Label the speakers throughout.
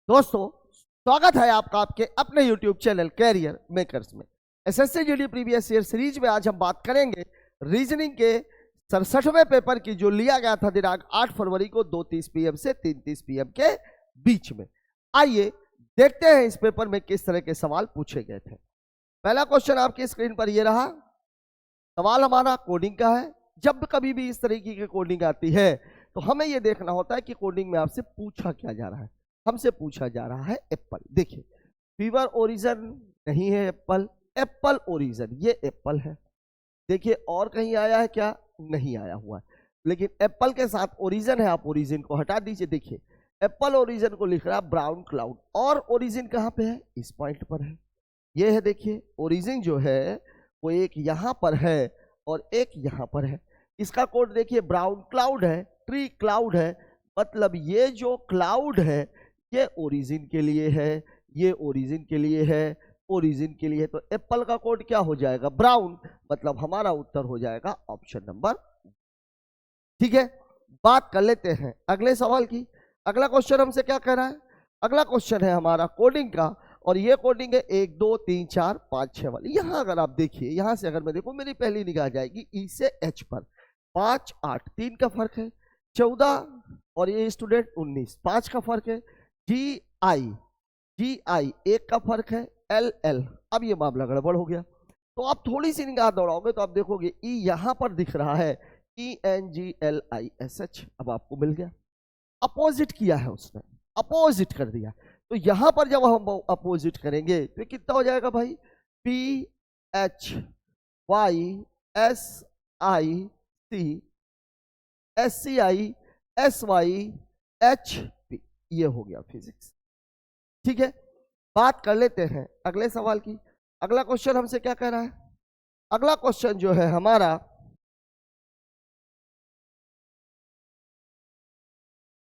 Speaker 1: दोस्तों, स्वागत है आपका आपके अपने YouTube चैनल कैरियर मेकर्स में। SSC GD previous year series में आज हम बात करेंगे रीजनिंग के 67वें पेपर की, जो लिया गया था दिनांक 8 फरवरी को 2:30 PM से 3:30 PM के बीच में। आइए देखते हैं इस पेपर में किस तरह के सवाल पूछे गए थे। पहला क्वेश्चन आपकी स्क्रीन पर यह रहा। सवाल हमारा कोडिंग का है। जब कभी भी इस तरीके की कोडिंग आती है तो हमें यह देखना होता है कि कोडिंग में आपसे पूछा क्या जा रहा है। हमसे पूछा जा रहा है एप्पल। देखिए, फीवर ओरिजिन नहीं है एप्पल, एप्पल ओरिजिन, ये एप्पल है। देखिए, और कहीं आया है क्या? नहीं आया हुआ है, लेकिन एप्पल के साथ ओरिजिन है, आप ओरिजिन को हटा दीजिए। देखिए, एप्पल ओरिजिन को लिख रहा है ब्राउन क्लाउड, और ओरिजिन कहाँ पे है? इस पॉइंट पर है। ये है, देखिए ओरिजिन जो है वो एक यहाँ पर है और एक यहाँ पर है। इसका कोड देखिए, ब्राउन क्लाउड है, ट्री क्लाउड है, मतलब ये जो क्लाउड है ये ओरिजिन के लिए है, ये ओरिजिन के लिए है, ओरिजिन के लिए है। तो एप्पल का कोड क्या हो जाएगा? ब्राउन, मतलब हमारा उत्तर हो जाएगा ऑप्शन नंबर। ठीक है, बात कर लेते हैं अगले सवाल की। अगला क्वेश्चन हमसे क्या कह रहा है? अगला क्वेश्चन है हमारा कोडिंग का, और ये कोडिंग है 1 2 3 4 5 6 वाली। यहां अगर आप देखिए, यहां से अगर मैं देखूं, मेरी पहली निगाह जाएगी ई से एच पर। 5 8 3 का फर्क है, 14 और ये स्टूडेंट 19, 5 का फर्क है। जी आई 1 का फर्क है, एल एल। अब ये मामला गड़बड़ हो गया। तो आप थोड़ी सी निगाह दौड़ाओगे तो आप देखोगे ई यहां पर दिख रहा है, ENGLISH। अब आपको मिल गया, अपोजिट किया है उसने, अपोजिट कर दिया। तो यहां पर जब हम अपोजिट करेंगे तो कितना हो जाएगा भाई? PHYSICSCISYHP, ये हो गया फिजिक्स। ठीक है, बात कर लेते हैं अगले सवाल की। अगला क्वेश्चन हमसे क्या कह रहा है? अगला क्वेश्चन जो है हमारा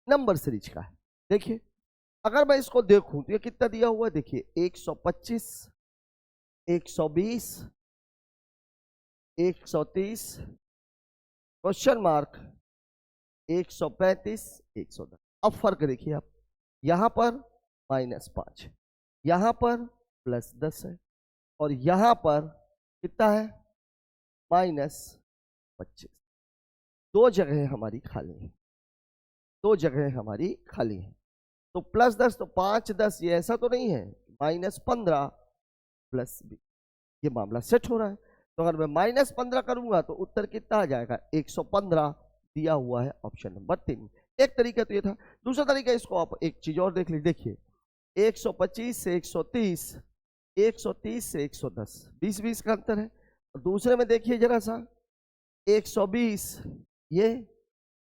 Speaker 1: नंबर सीरीज का है। देखिए, अगर मैं इसको देखूं तो ये कितना दिया हुआ है? देखिए, 125, 120, 130, क्वेश्चन मार्क, 135, 110। अब फर्क देखिए आप, यहां पर -5, यहां पर +10 है, और यहां पर कितना है? -25। दो जगह हमारी खाली है, दो जगह हमारी खाली है। तो +10 तो 5 10, ये ऐसा तो नहीं है। -15 +20, ये मामला सेट हो रहा है। तो अगर मैं -15 करूंगा तो उत्तर कितना आ जाएगा? 115 दिया हुआ है ऑप्शन नंबर 3। एक तरीका तो ये था। दूसरा तरीका, इसको आप एक चीज और देख लीजिए। देखिए, 125 से 130, 130 से 110, 20 का अंतर है। और दूसरे में देखिए जरा सा, 120 ये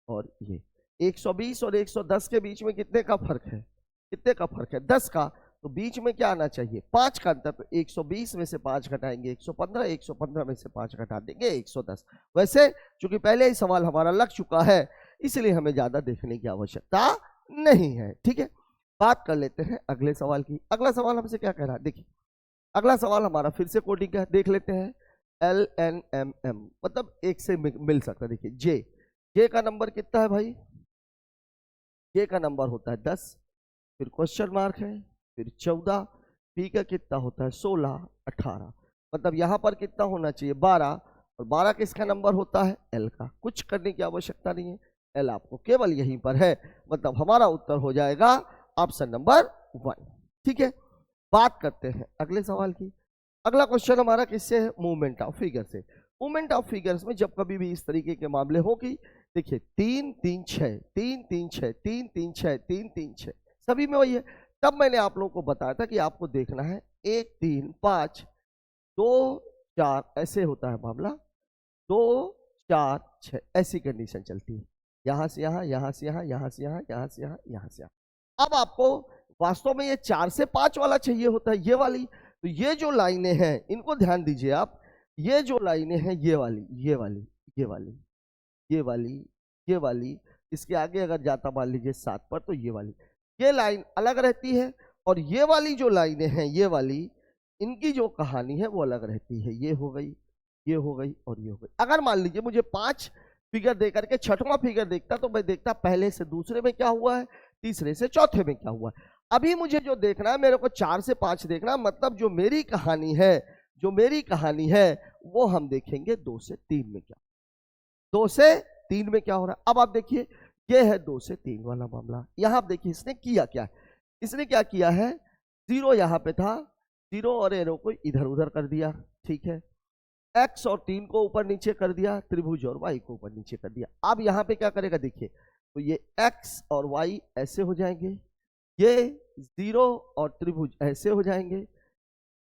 Speaker 1: और ये, 120 और 110 के बीच में कितने का फर्क है? कितने का फर्क है? 10 का। तो बीच में क्या आना चाहिए? 5 का अंतर। तो 120 में से 5 घटाएंगे 115, 115 में से 5 घटा देंगे 110। वैसे चूंकि पहले ही सवाल हमारा लग चुका है, इसलिए हमें ज्यादा देखने की आवश्यकता नहीं है। ठीक है, बात कर लेते हैं अगले सवाल की। अगला सवाल हमसे क्या कह रहा है? देखिए, अगला सवाल हमारा फिर से कोडिंग का है, देख लेते हैं। LNMM, मतलब एक से मिल सकता है। देखिए, जे का नंबर कितना है भाई? जे का नंबर होता है 10, फिर क्वेश्चन मार्क है, फिर 14, पी का कितना होता है? 16 18, मतलब यहां पर कितना होना चाहिए? 12, और 12 किसका नंबर होता है? एल का। कुछ करने की आवश्यकता नहीं है, एल आपको केवल यहीं पर है, मतलब हमारा उत्तर हो जाएगा ऑप्शन नंबर 1। ठीक है, बात करते हैं अगले सवाल की। अगला क्वेश्चन हमारा किससे है? मूवमेंट ऑफ फिगर से। मूवमेंट ऑफ फिगर्स में जब कभी भी इस तरीके के मामले होगी, देखिए 3 3 6, 3 3 6, 3 3 6, 3 3 6, सभी में वही है। तब मैंने आप लोगों को बताया था कि आपको देखना है 1 3 5 2 4, ऐसे होता है मामला, 2 4 6, ऐसी कंडीशन चलती है। यहां से यहां, यहां से यहां, यहां से यहां, यहां से यहां, यहां से यहां। अब आपको वास्तव में ये 4 से 5 वाला चाहिए होता है, ये वाली। तो ये जो लाइनें हैं इनको ध्यान दीजिए आप। ये जो लाइनें हैं, ये वाली, ये वाली, ये वाली, ये वाली, ये वाली, इसके आगे अगर जाता मान लीजिए 7 पर, तो ये वाली, ये लाइन अलग रहती है। और ये वाली जो लाइनें हैं, ये वाली, इनकी जो कहानी है वो अलग रहती है। ये हो गई, ये हो गई, और ये हो गई। अगर मान लीजिए मुझे 5 फिगर दे करके छठवां फिगर देखता, तो मैं देखता पहले से दूसरे में क्या हुआ है, तीसरे से चौथे में क्या हुआ है। अभी मुझे जो देखना है, मेरे को 4 से 5 देखना, मतलब जो मेरी कहानी है वो हम देखेंगे 2 से 3 में क्या, 2 से 3 में क्या हो रहा है। अब आप देखिए, ये है 2 से 3 वाला मामला। यहां आप देखिए इसने किया क्या है, इसने क्या किया है, 0 यहां पे था, 0 और एरो को इधर उधर कर दिया, ठीक है, x और 3 को ऊपर नीचे कर दिया, त्रिभुज और y को ऊपर नीचे कर दिया। अब यहां पे क्या करेगा देखिए, तो ये x और y ऐसे हो जाएंगे, ये 0 और त्रिभुज ऐसे हो जाएंगे,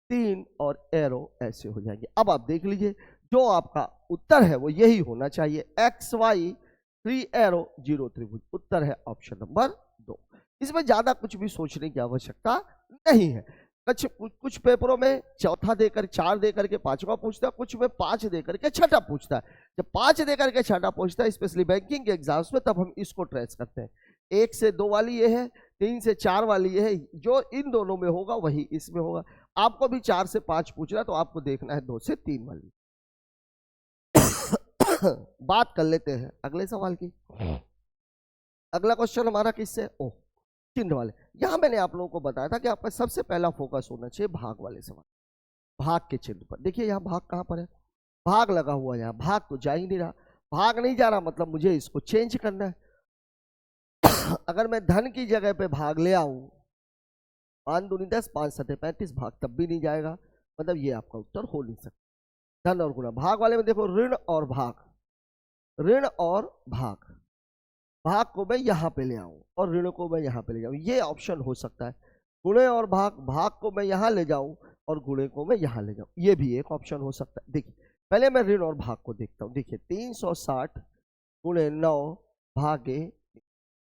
Speaker 1: 3 और एरो ऐसे हो जाएंगे। अब आप देख लीजिए, जो आपका उत्तर है वो यही होना चाहिए, x y 3 एरो 0 त्रिभुज। उत्तर है ऑप्शन नंबर 2। इसमें ज्यादा कुछ भी सोचने की आवश्यकता नहीं है। कुछ पेपरों में चौथा देकर 4 देकर के 5वां पूछता है, कुछ में 5 देकर के 6ठा पूछता है। जब 5 देकर के 6ठा पूछता है, स्पेशली बैंकिंग के एग्जाम्स में, तब हम इसको ट्रेस करते हैं। 1 से 2 वाली ये है, 3 से 4 वाली ये है, जो इन दोनों में होगा वही इसमें होगा। आपको भी 4 से 5 पूछना, तो आपको देखना है 2 से 3 वाली। बात कर लेते हैं अगले सवाल की। अगला क्वेश्चन हमारा किससे, ओह चिन्ह वाले। यहां मैंने आप लोगों को बताया था कि आपका सबसे पहला फोकस होना चाहिए भाग वाले सवाल, भाग के चिन्ह पर। देखिए यहां भाग कहां पर है, भाग लगा हुआ है, यहां भाग तो जा ही नहीं रहा, भाग नहीं जा रहा, मतलब मुझे इसको चेंज करना है। अगर मैं धन की जगह पे भाग ले आऊं, 5 दूनी 10, 5 सते 35, भाग तब भी नहीं जाएगा, मतलब ये आपका उत्तर हो नहीं सकता। धन और गुणा, भाग वाले में देखो ऋण और भाग, ऋण और भाग, भाग को मैं यहां पे ले आऊं और ऋण को मैं यहां पे ले जाऊं, ये ऑप्शन हो सकता है। गुणे और भाग, भाग को मैं यहां ले जाऊं और गुणे को मैं यहां ले जाऊं, ये भी एक ऑप्शन हो सकता है। देखिए पहले मैं ऋण और भाग को देखता हूं। देखिए 360 गुणे 9 भागे,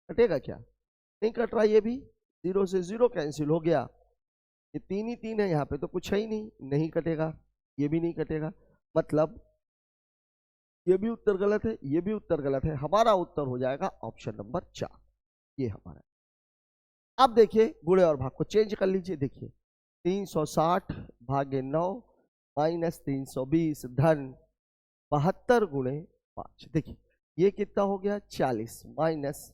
Speaker 1: कटेगा क्या, नहीं कट रहा, ये भी 0 से 0 कैंसिल हो गया, ये 3 ही 3 है, यहाँ पे तो कुछ है ही नहीं, नहीं कटेगा, ये भी नहीं कटेगा, मतलब ये भी उत्तर गलत है, ये भी उत्तर गलत है। हमारा उत्तर हो जाएगा ऑप्शन नंबर 4, ये हमारा। अब देखिए गुणे और भाग को चेंज कर लीजिए। देखिए 360 भागे 9 माइनस 320 धन 72 गुणे 5। देखिए ये कितना हो गया, 40 माइनस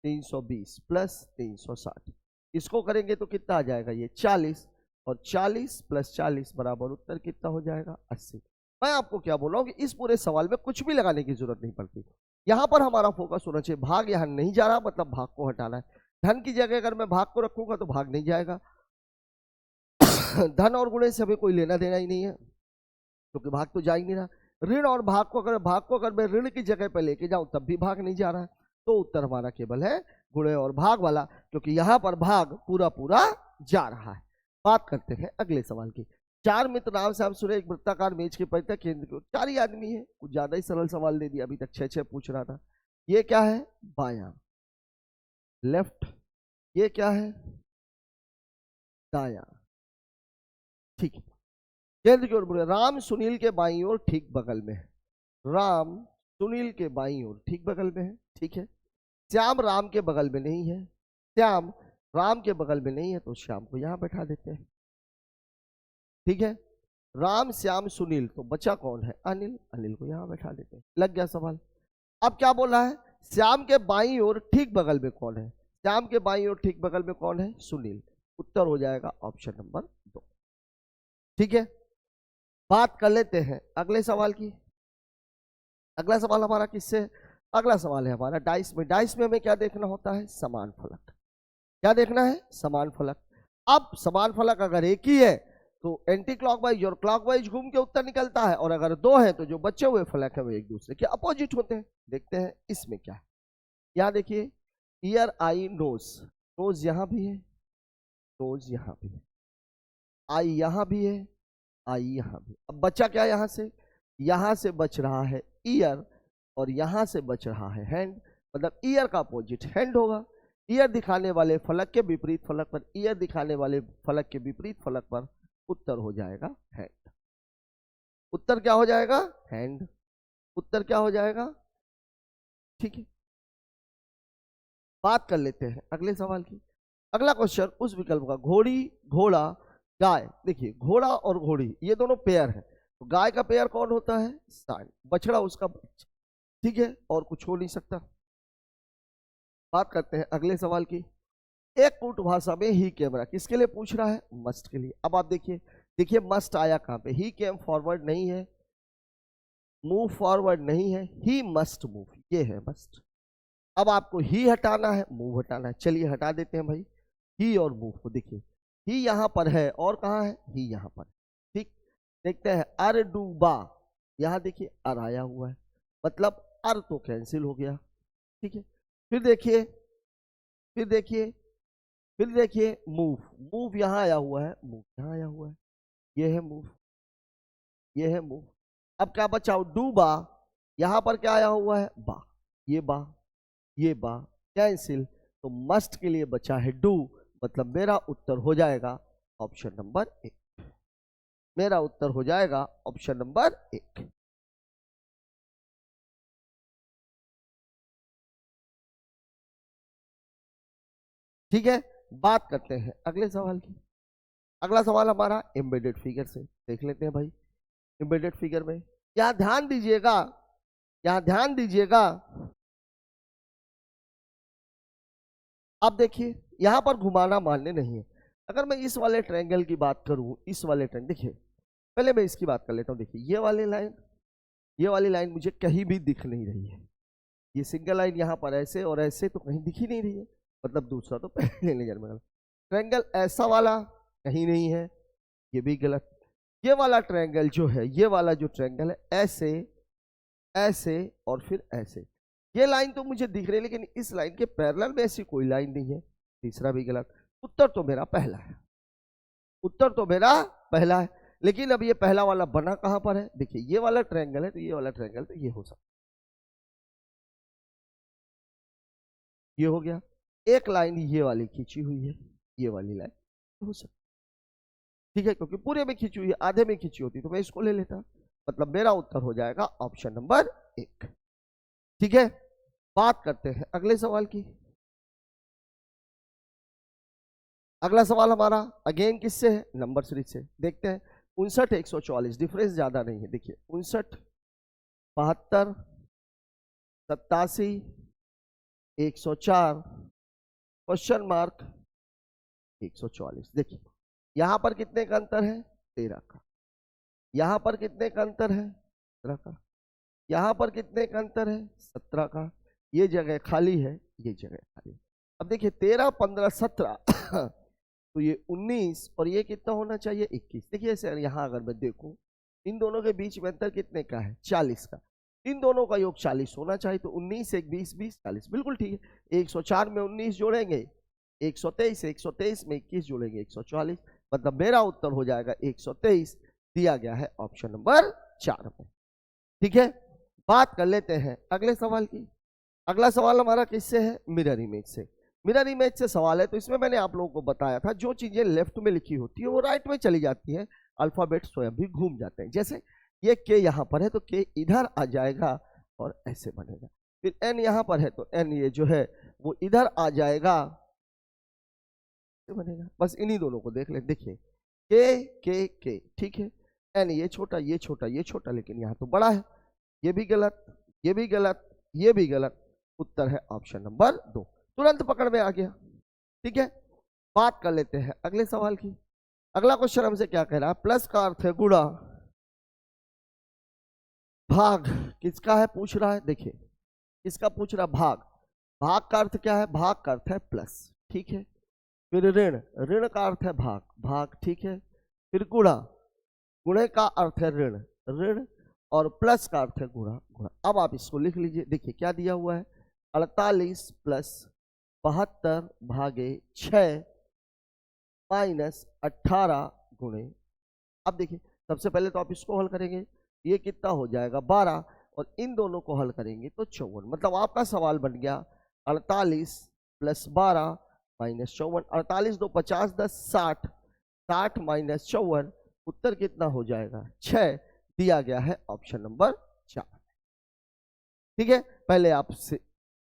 Speaker 1: 320 प्लस 360, इसको करेंगे तो कितना आ जाएगा, ये 40, और 40 प्लस 40 बराबर उत्तर कितना हो जाएगा, 80। मैं आपको क्या बोल रहा हूं कि इस पूरे सवाल में कुछ भी लगाने की जरूरत नहीं पड़ती। यहां पर हमारा फोकस होना चाहिए, भाग यहां नहीं जा रहा, मतलब भाग को हटाना है। धन की जगह अगर मैं भाग को रखूंगा तो भाग नहीं जाएगा। धन और गुणे से हमें कोई लेना देना ही नहीं है, क्योंकि भाग तो जा ही नहीं रहा। ऋण और भाग को अगर मैं ऋण की जगह पर लेके जाऊं तब भी भाग नहीं जा रहा है, तो उत्तर हमारा केवल है गुणे और भाग वाला, क्योंकि यहां पर भाग पूरा पूरा जा रहा है। बात करते हैं अगले सवाल की। 4 मित्र नाम से हम सुने एक वृत्ताकार मेज के परितः केंद्र की ओर, 4 ही आदमी है, कुछ ज्यादा ही सरल सवाल दे दिया, अभी तक 6-6 पूछ रहा था। ये क्या है, बायां, लेफ्ट, ये क्या है, दायां, ठीक है। केंद्र की ओर बोले, राम सुनील के बाईं ओर ठीक बगल में है, राम सुनील के बाईं ओर ठीक बगल में है, ठीक है। श्याम राम के बगल में नहीं है, श्याम राम के बगल में नहीं है, तो श्याम को यहां बैठा देते हैं, ठीक है। राम श्याम सुनील, तो बचा कौन है, अनिल, अनिल को यहां बैठा देते हैं। लग गया सवाल। अब क्या बोला है, श्याम के बाईं ओर ठीक बगल में कौन है, श्याम के बाईं ओर ठीक बगल में कौन है, सुनील। उत्तर हो जाएगा ऑप्शन नंबर 2, ठीक है। बात कर लेते हैं अगले सवाल की। अगला सवाल हमारा किससे, अगला सवाल है हमारा डाइस में। डाइस में हमें क्या देखना होता है, समान फलक। क्या देखना है, समान फलक। अब समान फलक अगर एक ही है तो एंटी क्लॉकवाइज और क्लॉकवाइज घूम के उत्तर निकलता है, और अगर 2 है तो जो बचे हुए फलक है वो एक दूसरे के अपोजिट होते हैं। देखते हैं इसमें क्या है। यहां देखिए ईयर आई नोज, नोज यहां भी है, नोज यहां भी है, आई यहां भी है, आई यहां भी। अब बचा क्या, यहां से बच रहा है ईयर, और यहां से बच रहा है हैंड, मतलब ईयर का अपोजिट हैंड होगा। ईयर दिखाने वाले फलक के विपरीत फलक पर, ईयर दिखाने वाले फलक के विपरीत फलक पर उत्तर हो जाएगा हैंड। उत्तर क्या हो जाएगा, हैंड। उत्तर क्या हो जाएगा, ठीक है। बात कर लेते हैं अगले सवाल की। अगला क्वेश्चन उस विकल्प का, घोड़ी घोड़ा गाय। देखिए घोड़ा और घोड़ी ये दोनों पेयर है, तो गाय का पेयर कौन होता है, सांड, बछड़ा उसका बच्चा, ठीक है, और कुछ हो नहीं सकता। बात करते हैं अगले सवाल की। एक कूट भाषा में ही कैमरा किसके लिए पूछ रहा है? मस्ट के लिए। अब आप देखिए, देखिए मस्ट आया कहां पे? ही केम फॉरवर्ड नहीं है, मूव फॉरवर्ड नहीं है, ही मस्ट मूव, ये है मस्ट। अब आपको ही हटाना है, मूव हटाना है, चलिए हटा देते हैं भाई ही और मूव को। देखिए ही यहां पर है और कहां है? ही यहां पर। ठीक, देखते हैं अर डूबा, यहां देखिए अर आया हुआ है, मतलब अर तो कैंसिल हो गया। ठीक है, फिर देखिए, फिर देखिए, फिर देखिए मूव, मूव यहां आया हुआ है, मूव यहां आया हुआ है, ये है मूव, ये है मूव। अब क्या बचा? डूबा, यहां पर क्या आया हुआ है? बा, ये बा, ये बा, कैंसिल, तो मस्ट के लिए बचा है डू, मतलब मेरा उत्तर हो जाएगा ऑप्शन नंबर 1। मेरा उत्तर हो जाएगा ऑप्शन नंबर 1। ठीक है, बात करते हैं अगले सवाल की। अगला सवाल हमारा एम्बेडेड फिगर से देख लेते हैं भाई। एम्बेडेड फिगर में यहां ध्यान दीजिएगा, यहां ध्यान दीजिएगा। अब देखिए यहां पर घुमाना मान्य नहीं है। अगर मैं इस वाले ट्रायंगल की बात करूं, इस वाले ट्रायंगल, देखिए पहले मैं इसकी बात कर लेता हूं। देखिए ये वाली लाइन, ये वाली लाइन मुझे कहीं भी दिख नहीं रही है। ये सिंगल लाइन यहाँ पर ऐसे और ऐसे तो कहीं दिख ही नहीं रही है, मतलब दूसरा तो पहले नजर में। ट्रायंगल ऐसा वाला कहीं नहीं है, ये भी गलत। ये वाला ट्रायंगल जो है, ये वाला जो ट्रायंगल है, ऐसे ऐसे और फिर ऐसे, ये लाइन तो मुझे दिख रही है, लेकिन इस लाइन के पैरेलल में ऐसी कोई लाइन नहीं है। तीसरा भी गलत। उत्तर तो मेरा पहला है, उत्तर तो मेरा पहला है। लेकिन अब ये पहला वाला बना कहां पर है? देखिए ये वाला ट्रायंगल है, तो ये वाला ट्रायंगल तो ये हो सकता, ये हो गया। एक लाइन ये वाली खींची हुई है, ये वाली लाइन हो सकती, ठीक है, क्योंकि पूरे में खींची हुई है, आधे में खींची होती तो मैं इसको ले लेता। मतलब मेरा उत्तर हो जाएगा ऑप्शन नंबर 1। ठीक है, बात करते हैं अगले सवाल की। अगला सवाल हमारा अगेन किससे है? नंबर सीरीज से। देखते हैं 59 144, डिफरेंस ज्यादा नहीं है। देखिए 59 72 87 104 क्वेश्चन मार्क 144। देखिए यहां पर कितने का अंतर है? 13 का। यहां पर कितने का अंतर है? 17 का। यहां पर कितने का अंतर है? 17 का। ये जगह खाली है, ये जगह खाली है। अब देखिए 13 15 17 तो ये 19 और ये कितना होना चाहिए? 21। देखिए सर यहां अगर मैं देखूं, इन दोनों के बीच में अंतर कितने का है? 40 का। इन दोनों का योग 40 होना चाहिए, तो 19 1 20 20 40, बिल्कुल ठीक है। 104 में 19 जोड़ेंगे 123, 123 में 21 जोड़ेंगे 140, मतलब मेरा उत्तर हो जाएगा 123, दिया गया है ऑप्शन नंबर 4 में। ठीक है, बात कर लेते हैं अगले सवाल की। अगला सवाल हमारा किससे है? मिरर इमेज से। मिरर इमेज से सवाल है, तो इसमें मैंने आप लोगों को बताया था जो चीजें लेफ्ट में लिखी होती है वो राइट में चली जाती है, अल्फाबेट स्वयं भी घूम जाते हैं। जैसे ये के यहाँ पर है तो के इधर आ जाएगा और ऐसे बनेगा। फिर एन यहाँ पर है तो एन ये जो है वो इधर आ जाएगा, बनेगा। बस इन्हीं दोनों को देख ले। देखिए के, ठीक है। एन ये छोटा, ये छोटा, ये छोटा, लेकिन यहाँ तो बड़ा है। ये भी गलत, ये भी गलत, ये भी गलत। उत्तर है ऑप्शन नंबर 2। तुरंत पकड़ में आ गया। ठीक है, बात कर लेते हैं अगले सवाल की। अगला क्वेश्चन हमसे क्या कह रहा है? प्लस का अर्थ है गुणा, भाग किसका है पूछ रहा है। देखिए किसका पूछ रहा? भाग। भाग का अर्थ क्या है? भाग का अर्थ है प्लस, ठीक है। फिर ऋण, ऋण का अर्थ है भाग, भाग, ठीक है। फिर गुणा, गुणे का अर्थ है ऋण, ऋण, और प्लस का अर्थ है गुणा, गुणा। अब आप इसको लिख लीजिए। देखिए क्या दिया हुआ है? 48 प्लस 72 भागे 6 माइनस 18 गुणे। अब देखिए सबसे पहले तो आप इसको हल करेंगे, ये कितना हो जाएगा? 12, और इन दोनों को हल करेंगे तो 54। मतलब आपका सवाल बन गया 48 प्लस 12 माइनस 54। 48 2 50 10 60, 60 माइनस 54, उत्तर कितना हो जाएगा? 6, दिया गया है ऑप्शन नंबर 4। ठीक है, पहले आपसे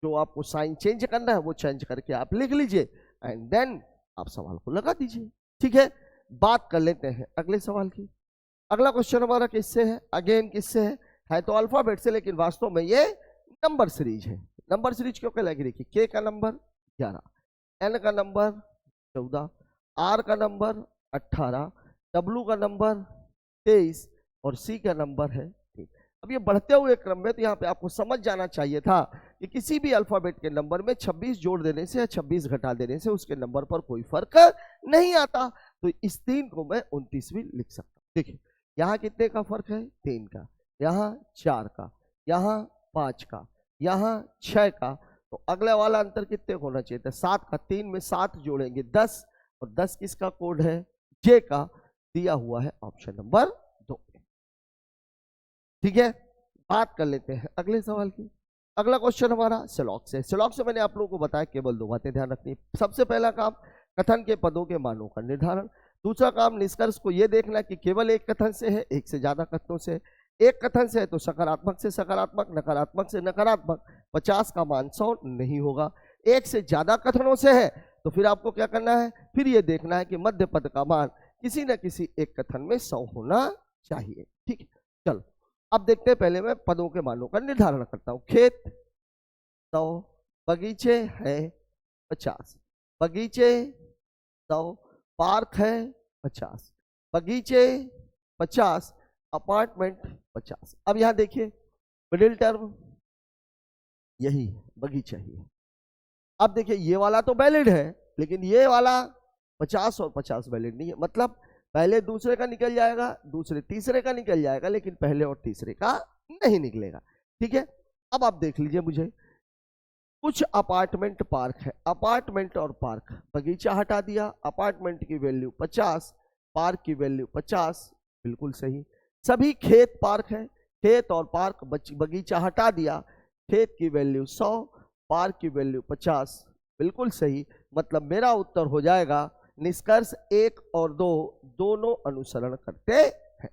Speaker 1: जो आपको साइन चेंज करना है वो चेंज करके आप लिख लीजिए एंड देन आप सवाल को लगा दीजिए। ठीक है, बात कर लेते हैं अगले सवाल की। अगला क्वेश्चन हमारा किससे है? अगेन किससे है तो अल्फाबेट से, लेकिन वास्तव में ये नंबर सीरीज है। नंबर सीरीज क्यों कहलाएगी? देखिए के का नंबर 11, एन का नंबर 14, आर का नंबर 18, डब्लू का नंबर 23 और सी का नंबर है 3। अब ये बढ़ते हुए क्रम में तो यहाँ पे आपको समझ जाना चाहिए था कि किसी भी अल्फाबेट के नंबर में 26 जोड़ देने से या 26 घटा देने से उसके नंबर पर कोई फर्क नहीं आता। तो इस 3 को मैं 29 भी लिख सकता हूँ। देखिए यहाँ कितने का फर्क है, 3 का, यहाँ 4 का, यहाँ 5 का, यहाँ 6 का। तो अगले वाला अंतर कितने होना चाहिए था, 7 का। 3 में 7 जोड़ेंगे 10, और 10 किसका कोड है, जे का, दिया हुआ है ऑप्शन नंबर 2। ठीक है, बात कर लेते हैं अगले सवाल की। अगला क्वेश्चन हमारा सिलॉक्स है। सिलॉक्स से मैंने आप लोगों को बताया केवल 2 बातें ध्यान रखनी है। सबसे पहला काम कथन के पदों के मानों का निर्धारण, दूसरा काम निष्कर्ष को यह देखना कि केवल एक कथन से है, एक से ज्यादा कथनों से। एक कथन से है तो सकारात्मक से सकारात्मक, नकारात्मक से नकारात्मक, 50 का मान 100 नहीं होगा। एक से ज्यादा कथनों से है तो फिर आपको क्या करना है, फिर ये देखना है कि मध्य पद का मान किसी न किसी एक कथन में 100 होना चाहिए। ठीक है, चलो अब देखते हैं। पहले मैं पदों के मानों का निर्धारण करता हूं। खेत 100, बगीचे है 50, बगीचे 100, पार्क है 50, बगीचे 50, अपार्टमेंट 50। अब यहां देखिए मिडिल टर्म यही है, बगीचा ही है। अब देखिए ये वाला तो वैलिड है, लेकिन ये वाला 50 और 50 वैलिड नहीं है। मतलब पहले दूसरे का निकल जाएगा, दूसरे तीसरे का निकल जाएगा, लेकिन पहले और तीसरे का नहीं निकलेगा। ठीक है, अब आप देख लीजिए मुझे, कुछ अपार्टमेंट पार्क है, अपार्टमेंट और पार्क, बगीचा हटा दिया, अपार्टमेंट की वैल्यू 50, पार्क की वैल्यू 50, बिल्कुल सही। सभी खेत पार्क है, खेत और पार्क, बगीचा हटा दिया, खेत की वैल्यू 100, पार्क की वैल्यू 50, बिल्कुल सही। मतलब मेरा उत्तर हो जाएगा निष्कर्ष 1 और 2 दोनों अनुसरण करते हैं।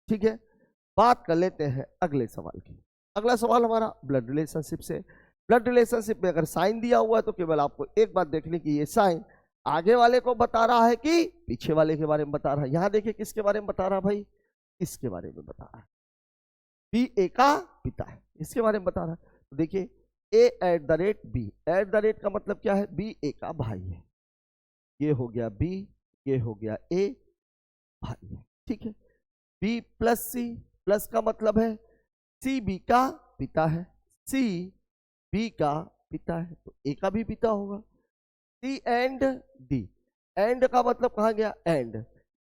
Speaker 1: ठीक है, बात कर लेते हैं अगले सवाल की। अगला सवाल हमारा ब्लड रिलेशनशिप से। ब्लड रिलेशनशिप में अगर साइन दिया हुआ है तो केवल आपको एक बात देखनी कि ये साइन आगे वाले को बता रहा है कि पीछे वाले के बारे में बता रहा है। यहां देखिए किसके बारे में बता रहा है भाई, इसके बारे में बता रहा है, बी ए का पिता है, इसके बारे में बता रहा है। तो देखिए A@B, @ का मतलब क्या है, बी ए का भाई है। ये हो गया बी, ये हो गया ए, भाई है। ठीक है, बी प्लस सी, प्लस का मतलब है सी बी का पिता है, सी बी का पिता है तो ए का भी पिता होगा। सी एंड डी, एंड का मतलब कहा गया एंड,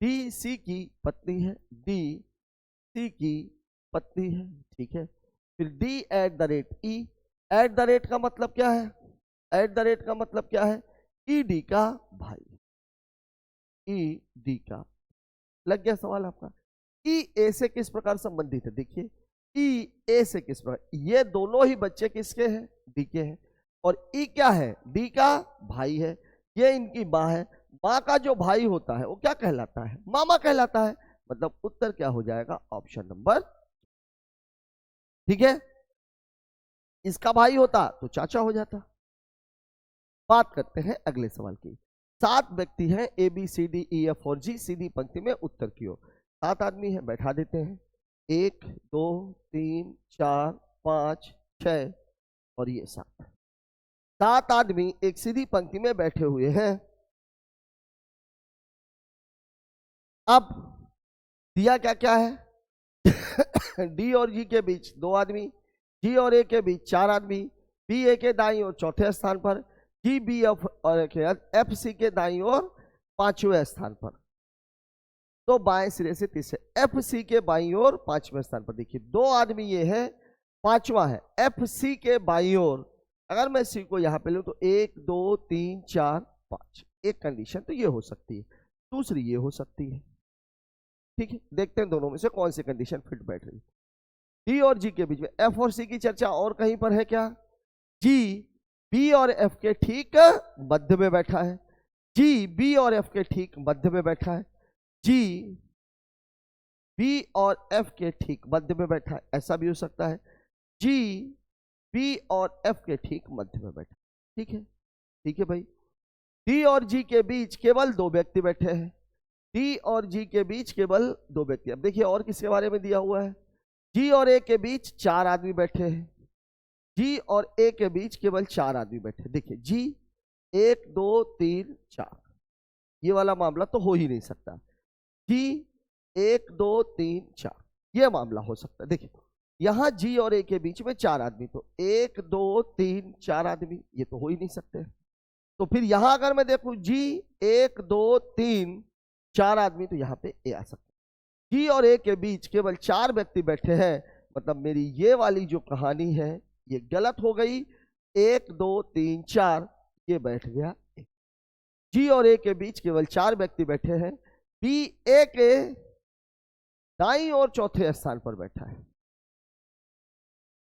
Speaker 1: डी सी की पत्नी है, डी सी की पत्नी है। ठीक है, फिर D@E, @ का मतलब क्या है, @ का मतलब क्या है, ED का भाई, ED का। लग गया सवाल आपका। ई ए से किस प्रकार संबंधित है, देखिए ई ए से किस प्रकार, ये दोनों ही बच्चे किसके हैं, डी के हैं, और ई क्या है, डी का भाई है, ये इनकी माँ है। माँ का जो भाई होता है वो क्या कहलाता है, मामा कहलाता है। मतलब उत्तर क्या हो जाएगा, ऑप्शन नंबर। ठीक है, इसका भाई होता तो चाचा हो जाता। बात करते हैं अगले सवाल की। 7 व्यक्ति हैं, ABCDEF और G, सीधी पंक्ति में उत्तर की ओर। 7 आदमी हैं, बैठा देते हैं, 1 2 3 4 5 6 और ये 7। 7 आदमी एक सीधी पंक्ति में बैठे हुए हैं। अब दिया क्या क्या है डी और जी के बीच 2 आदमी, जी और ए के बीच 4 आदमी, बी ए के दाईं ओर चौथे स्थान पर, जी बी एफ और एफ सी के दाईं ओर 5वें स्थान पर। तो बाएं सिरे से तीसरे, एफ सी के बाईं ओर 5वें स्थान पर। देखिए 2 आदमी ये है, 5वां है एफ सी के बाईं ओर। अगर मैं सी को यहां पे लूं तो 1 2 3 4 5, एक कंडीशन तो ये हो सकती है, दूसरी ये हो सकती है। ठीक है, देखते हैं दोनों में से कौन सी कंडीशन फिट बैठ रही है। डी और जी के बीच में एफ और सी की चर्चा और कहीं पर है क्या, जी बी और एफ के ठीक मध्य में बैठा है, जी बी और एफ के ठीक मध्य में बैठा है, जी बी और एफ के ठीक मध्य में बैठा है, ऐसा भी हो सकता है, जी बी और एफ के ठीक मध्य में बैठा। ठीक है, ठीक है भाई। डी और जी के बीच केवल 2 व्यक्ति बैठे हैं, डी और जी के बीच केवल 2 व्यक्ति। अब देखिए और किसके बारे में दिया हुआ है, जी और ए के बीच 4 आदमी बैठे हैं, जी और ए के बीच केवल 4 आदमी बैठे। देखिए जी 1 2 3 4, ये वाला मामला तो हो ही नहीं सकता। जी 1 2 3 4, ये मामला हो सकता है। देखिए यहां जी और ए के बीच में 4 आदमी, तो 1 2 3 4 आदमी, ये तो हो ही नहीं सकते। तो फिर यहां अगर मैं देखूं जी 1 2 3 4 आदमी, तो यहां पे ए आ सकता है। जी और ए के बीच केवल 4 व्यक्ति बैठे हैं, मतलब मेरी ये वाली जो कहानी है ये गलत हो गई। 1 2 3 4 ये बैठ गया ए। जी और ए के बीच केवल 4 व्यक्ति बैठे हैं, बी ए के दाईं और चौथे स्थान पर बैठा है,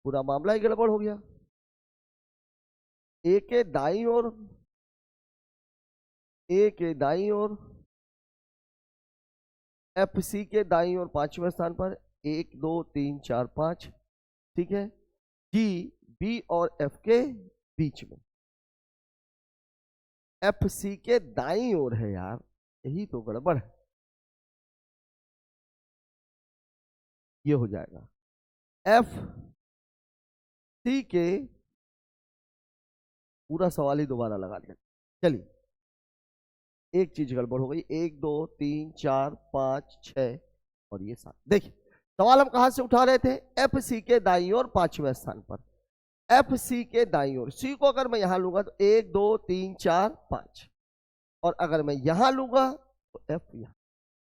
Speaker 1: पूरा मामला ही गड़बड़ हो गया। ए के दाईं ओर, ए के दाईं ओर, एफ सी के दाईं ओर 5वें स्थान पर, 1 2 3 4 5, ठीक है। जी बी और एफ के बीच में, एफ सी के दाईं ओर है यार, यही तो गड़बड़ है। ये हो जाएगा एफ सी के, पूरा सवाल ही दोबारा लगा दिया। चलिए एक चीज गड़बड़ हो गई, 1 2 3 4 5 6 और ये 7। देखिए सवाल हम कहां से उठा रहे थे, एफ सी के दाईं ओर 5वें स्थान पर, एफ सी के दाईं ओर, सी को अगर मैं यहां लूंगा तो 1 2 3 4 5, और अगर मैं यहां लूंगा तो एफ यहां,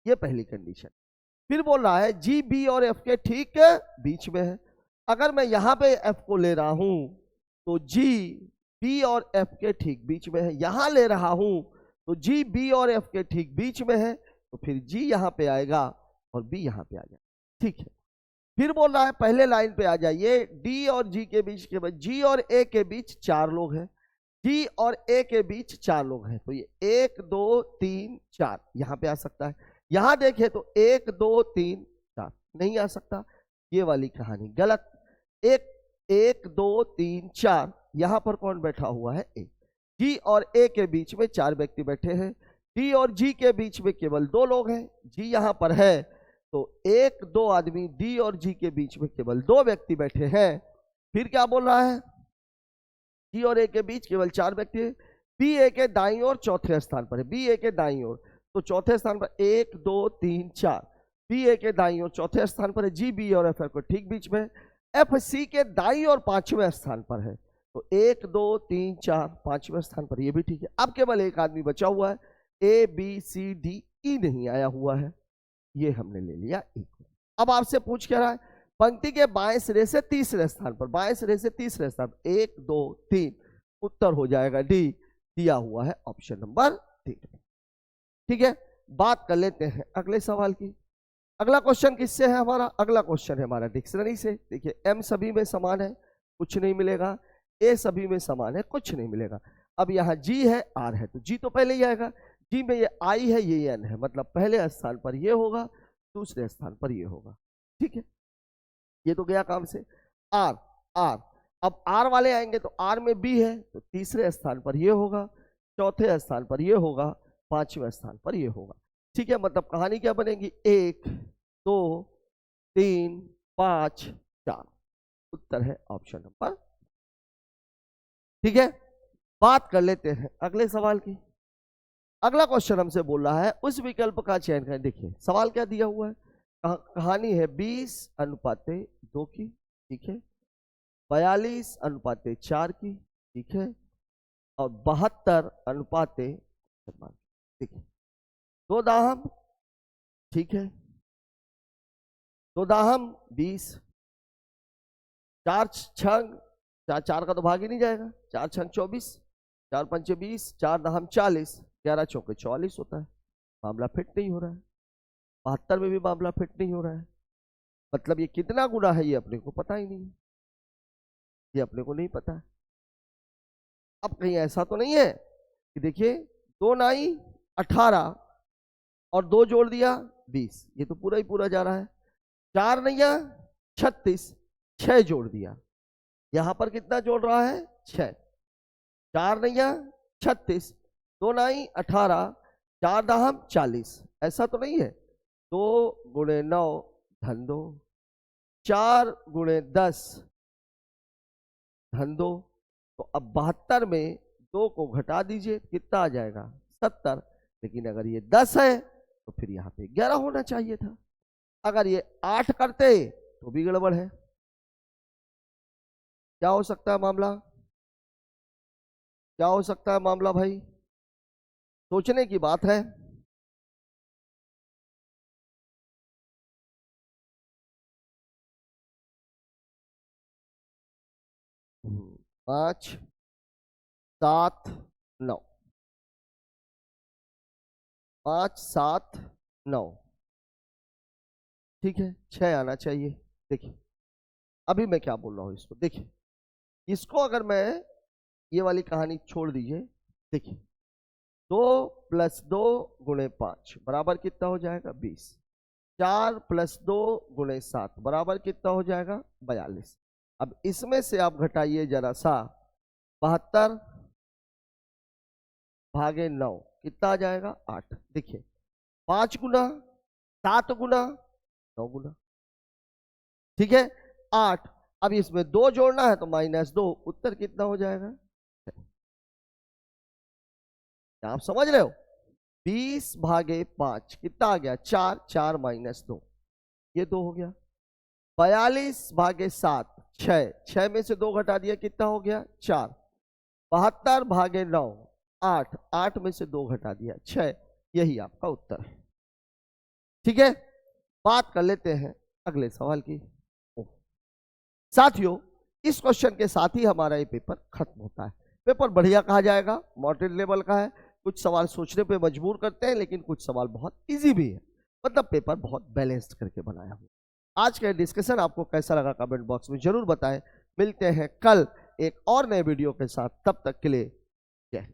Speaker 1: ये पहली कंडीशन। फिर बोल रहा है जी बी और एफ के ठीक बीच में है। अगर मैं यहां पे एफ को ले रहा हूं तो जी बी और एफ के ठीक बीच में है, यहां ले रहा हूं तो जी बी और एफ के ठीक बीच में है, तो फिर जी यहां पे आएगा और बी यहां पे आ जाएगा, ठीक है। फिर बोल रहा है पहले लाइन पे आ जाइए, डी और जी के बीच के, जी और ए के बीच 4 लोग हैं, जी और ए के बीच 4 लोग हैं, तो ये 1 2 3 4 यहां पे आ सकता है। यहां देखें तो 1 2 3 4 नहीं आ सकता, ये वाली कहानी गलत। 1 2 3 4, यहां पर कौन बैठा हुआ है, ए। जी और ए के बीच में 4 व्यक्ति बैठे हैं, डी और जी के बीच में केवल 2 लोग हैं, जी यहां पर है, तो 1 2 आदमी, डी और जी के बीच में केवल 2 व्यक्ति बैठे हैं। फिर क्या बोल रहा है, जी और ए के बीच केवल 4 व्यक्ति है, बी ए के दाईं ओर चौथे स्थान पर है, बी ए के दाईं ओर, तो चौथे स्थान पर 1 2 3 4, बी ए के दाईं ओर चौथे स्थान पर है, जी बी और एफ को ठीक बीच में, एफ सी के दाईं ओर 5वें स्थान पर है, तो 1 2 3 4 5वें स्थान पर, ये भी ठीक है। अब केवल एक आदमी बचा हुआ है, A B C D E नहीं आया हुआ है, ये हमने ले लिया ई। अब आपसे पूछ क्या रहा है, पंक्ति के बाएं सिरे से तीसरे स्थान पर, बाएं सिरे से तीसरे स्थान पर 1 2 3, उत्तर हो जाएगा डी, दिया हुआ है ऑप्शन नंबर 3। ठीक है, बात कर लेते हैं अगले सवाल की। अगला क्वेश्चन किससे है हमारा, अगला क्वेश्चन है हमारा डिक्शनरी से। देखिए एम सभी में समान है, कुछ नहीं मिलेगा, ए सभी में समान है, कुछ नहीं मिलेगा। अब यहाँ जी है, आर है, तो जी तो पहले ही आएगा, जी में ये आई है, ये एन है, मतलब पहले स्थान पर ये होगा, दूसरे स्थान पर ये होगा, ठीक है। ये तो गया काम से। आर, आर, अब आर वाले आएंगे तो आर में बी है, तो तीसरे स्थान पर ये होगा, चौथे स्थान पर ये होगा, 5वें स्थान पर ये होगा, ठीक है। मतलब कहानी क्या बनेगी, 1 2 3 5 4, उत्तर है ऑप्शन नंबर, ठीक है। बात कर लेते हैं अगले सवाल की। अगला क्वेश्चन हमसे बोल रहा है उस विकल्प का चयन करें। देखिए सवाल क्या दिया हुआ है, कहानी है 20:2 की, ठीक है, 42:4 की, ठीक है, और 72:, ठीक है, 2 दाहम, ठीक है, 2 दाहम 20, 4 छंग, 4 का तो भाग ही नहीं जाएगा, 4 छंग 24, 4 पंचे 20, 4 दाहम 40, 11 चौके 44 होता है। मामला फिट नहीं हो रहा है, 72 में भी मामला फिट नहीं हो रहा है, मतलब ये कितना गुना है ये अपने को पता ही नहीं है, ये अपने को नहीं पता है। अब कहीं ऐसा तो नहीं है कि देखिए 2 नाई 18 और 2 जोड़ दिया 20, ये तो पूरा ही पूरा जा रहा है। 4 नैया 36, 6 जोड़ दिया, यहां पर कितना जोड़ रहा है, 6, 4 नैया 36, 2 नाई 18, 4 दाहम 40, ऐसा तो नहीं है। 2 गुणे 9 धन 2, 4 गुणे 10 धन 2, तो अब 72 में 2 को घटा दीजिए, कितना आ जाएगा 70। लेकिन अगर ये 10 है तो फिर यहाँ पे 11 होना चाहिए था। अगर ये 8 करते तो भी गड़बड़ है। क्या हो सकता है मामला, क्या हो सकता है मामला भाई, सोचने की बात है। पांच, 7, 9, 5, 7, 9, ठीक है, 6 आना चाहिए। देखिए अभी मैं क्या बोल रहा हूं इसको, देखिए इसको अगर मैं ये वाली कहानी छोड़ दीजिए, देखिए 2 + 2 × 5 बराबर कितना हो जाएगा 20। 4 + 2 × 7 बराबर कितना हो जाएगा 42। अब इसमें से आप घटाइए जरा सा, 72 भागे 9 कितना आ जाएगा 8। देखिए 5 गुना, 7 गुना, 9 गुना, ठीक है 8। अब इसमें 2 जोड़ना है तो -2, उत्तर कितना हो जाएगा, क्या आप समझ रहे हो। 20 भागे 5 कितना आ गया 4, 4 - 2, ये 2 हो गया। 42 भागे 7 6, 6 में से 2 घटा दिया कितना हो गया 4। 72 भागे 9 8, 8 में से 2 घटा दिया 6, यही आपका उत्तर है। ठीक है, बात कर लेते हैं अगले सवाल की। साथियों इस क्वेश्चन के साथ ही हमारा ये पेपर खत्म होता है। पेपर बढ़िया कहा जाएगा, मॉडरेट लेवल का है, कुछ सवाल सोचने पे मजबूर करते हैं लेकिन कुछ सवाल बहुत इजी भी है, मतलब पेपर बहुत बैलेंस्ड करके बनाया हुआ। आज का डिस्कशन आपको कैसा लगा कमेंट बॉक्स में जरूर बताएं। मिलते हैं कल एक और नए वीडियो के साथ, तब तक के लिए जय हिंद।